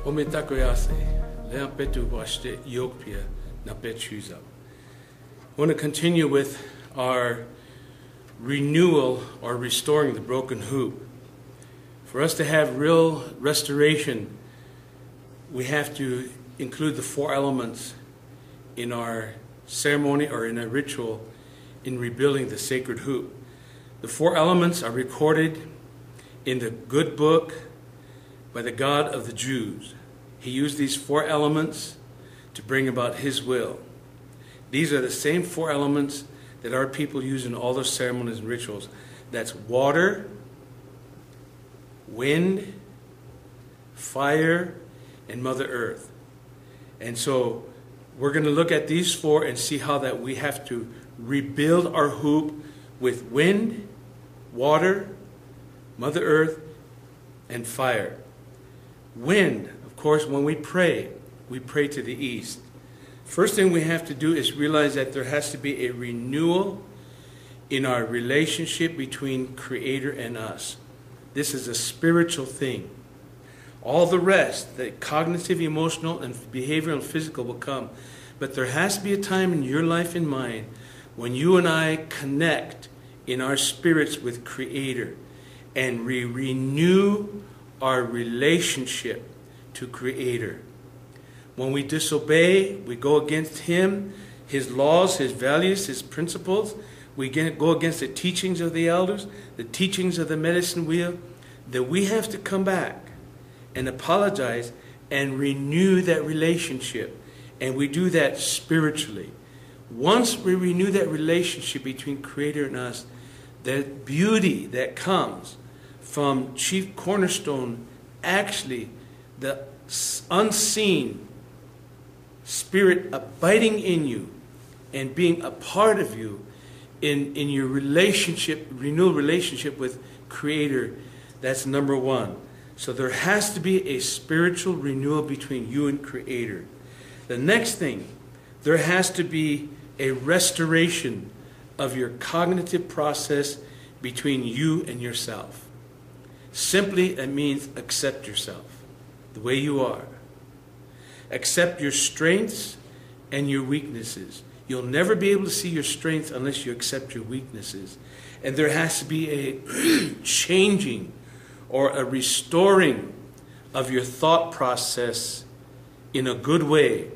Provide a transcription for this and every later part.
O me takoyase, lean petu washte yokpia na pechuza. I want to continue with our renewal or restoring the broken hoop. For us to have real restoration, we have to include the four elements in our ceremony or in a ritual in rebuilding the sacred hoop. The four elements are recorded in the good book by the God of the Jews. He used these four elements to bring about his will. These are the same four elements that our people use in all their ceremonies and rituals. That's water, wind, fire, and Mother Earth. And so we're going to look at these four and see how that we have to rebuild our hoop with wind, water, Mother Earth, and fire. Wind, of course, when we pray to the east. First thing we have to do is realize that there has to be a renewal in our relationship between Creator and us. This is a spiritual thing. All the rest, the cognitive, emotional, and behavioral and physical will come. But there has to be a time in your life and mine when you and I connect in our spirits with Creator and we renew our relationship to Creator. When we disobey, we go against Him, His laws, His values, His principles. We go against the teachings of the elders, the teachings of the medicine wheel. That we have to come back and apologize and renew that relationship. And we do that spiritually. Once we renew that relationship between Creator and us, that beauty that comes from chief cornerstone, actually the unseen Spirit abiding in you and being a part of you in your relationship, renewal relationship with Creator, that's number one. So there has to be a spiritual renewal between you and Creator. The next thing, there has to be a restoration of your cognitive process between you and yourself. Simply, it means accept yourself the way you are. Accept your strengths and your weaknesses. You'll never be able to see your strengths unless you accept your weaknesses. And there has to be a changing or a restoring of your thought process in a good way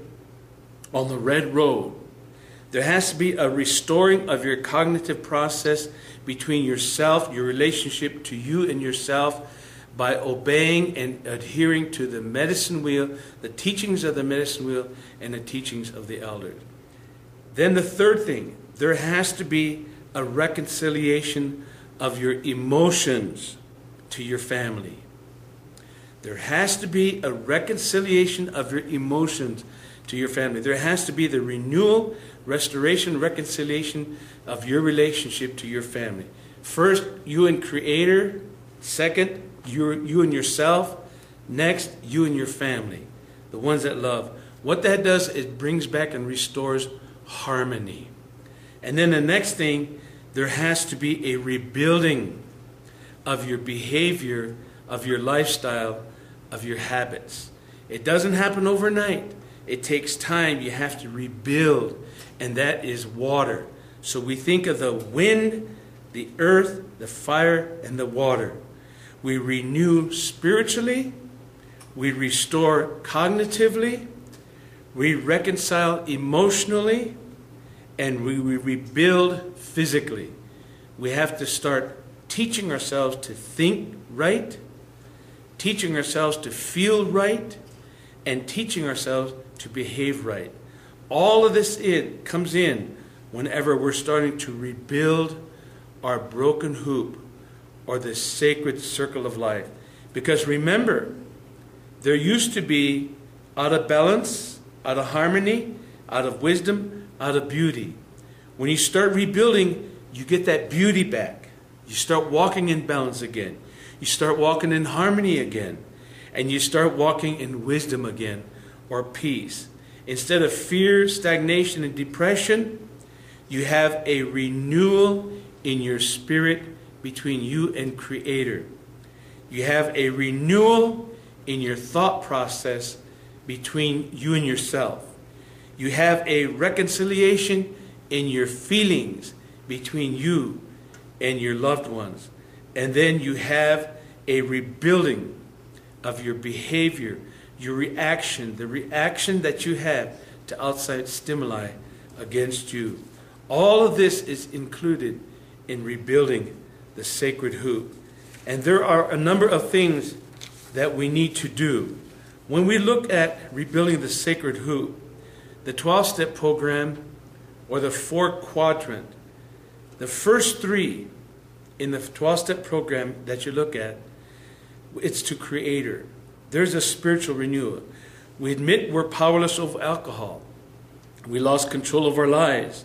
on the red road. There has to be a restoring of your cognitive process between yourself, your relationship to you and yourself, by obeying and adhering to the medicine wheel, the teachings of the medicine wheel, and the teachings of the elders. Then the third thing, there has to be a reconciliation of your emotions to your family. There has to be a reconciliation of your emotions to your family. There has to be the renewal, restoration, reconciliation of your relationship to your family. First, you and Creator. Second, you and yourself. Next, you and your family, the ones that love. What that does is brings back and restores harmony. And then the next thing, there has to be a rebuilding of your behavior, of your lifestyle, of your habits. It doesn't happen overnight. It takes time. You have to rebuild, and that is water. So we think of the wind, the earth, the fire, and the water. We renew spiritually, we restore cognitively, we reconcile emotionally, and we rebuild physically. We have to start teaching ourselves to think right, teaching ourselves to feel right, and teaching ourselves to behave right. All of this comes in whenever we're starting to rebuild our broken hoop or the sacred circle of life. Because remember, there used to be out of balance, out of harmony, out of wisdom, out of beauty. When you start rebuilding, you get that beauty back. You start walking in balance again. You start walking in harmony again. And you start walking in wisdom again, or peace. Instead of fear, stagnation, and depression, you have a renewal in your spirit between you and Creator. You have a renewal in your thought process between you and yourself. You have a reconciliation in your feelings between you and your loved ones. And then you have a rebuilding of your behavior, your reaction, the reaction that you have to outside stimuli against you. All of this is included in rebuilding the sacred hoop. And there are a number of things that we need to do. When we look at rebuilding the sacred hoop, the 12-step program or the 4-quadrant, the first 3 in the 12-step program that you look at, it's to Creator. There's a spiritual renewal. We admit we're powerless over alcohol. We lost control of our lives.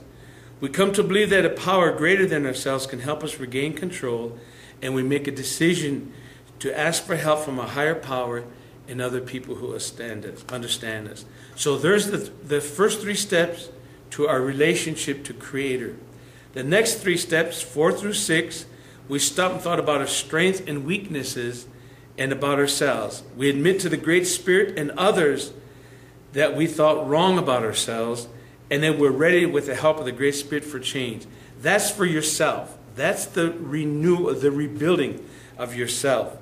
We come to believe that a power greater than ourselves can help us regain control, and we make a decision to ask for help from a higher power and other people who understand us. So there's the first 3 steps to our relationship to Creator. The next 3 steps, 4 through 6, we stop and thought about our strengths and weaknesses and about ourselves. We admit to the Great Spirit and others that we thought wrong about ourselves, and then we're ready with the help of the Great Spirit for change. That's for yourself. That's the renewal, the rebuilding of yourself.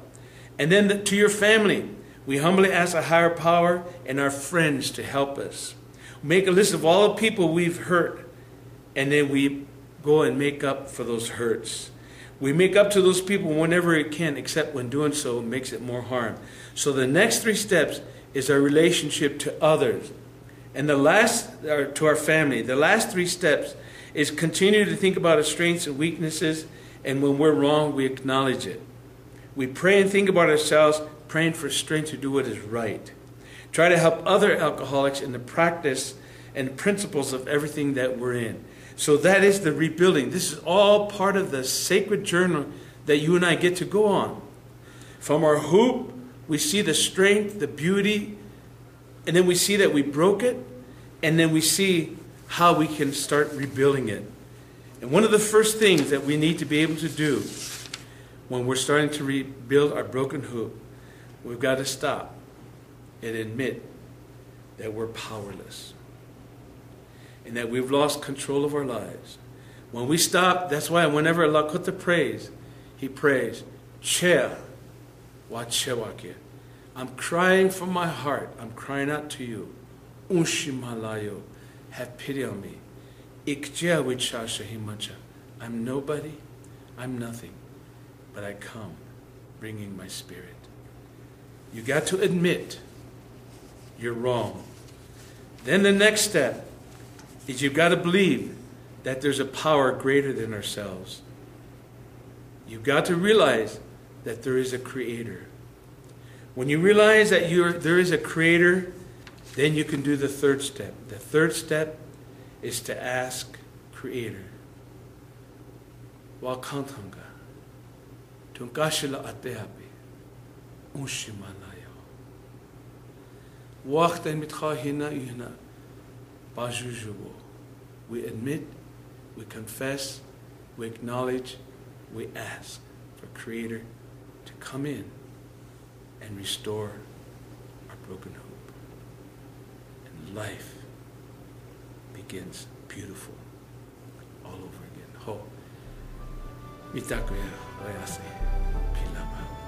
And then to your family, we humbly ask a higher power and our friends to help us. Make a list of all the people we've hurt, and then we go and make up for those hurts. We make up to those people whenever we can, except when doing so makes it more harm. So the next 3 steps is our relationship to others. And the last, to our family, the last 3 steps is continue to think about our strengths and weaknesses, and when we're wrong, we acknowledge it. We pray and think about ourselves, praying for strength to do what is right. Try to help other alcoholics in the practice and principles of everything that we're in. So that is the rebuilding. This is all part of the sacred journey that you and I get to go on. From our hoop, we see the strength, the beauty, and then we see that we broke it, and then we see how we can start rebuilding it. And one of the first things that we need to be able to do when we're starting to rebuild our broken hoop, we've got to stop and admit that we're powerless and that we've lost control of our lives. When we stop, that's why whenever Lakota prays, he prays, Che, wa che wakia. I'm crying from my heart. I'm crying out to you. Unshimalayo, have pity on me. Ikjea wicha shahimacha. I'm nobody. I'm nothing. But I come bringing my spirit. You got to admit you're wrong. Then the next step is you've got to believe that there's a power greater than ourselves. You've got to realize that there is a Creator. When you realize that there is a Creator, then you can do the 3rd step. The 3rd step is to ask Creator. Wa kantanga. Tunkashila atehapi. Ushimalayo. Waqtan mitkhahina ihna. Bajujubo. We admit, we confess, we acknowledge, we ask for Creator to come in and restore our broken hope. And life begins beautiful all over again. Ho. Mitakuya, Oyase, Pilama.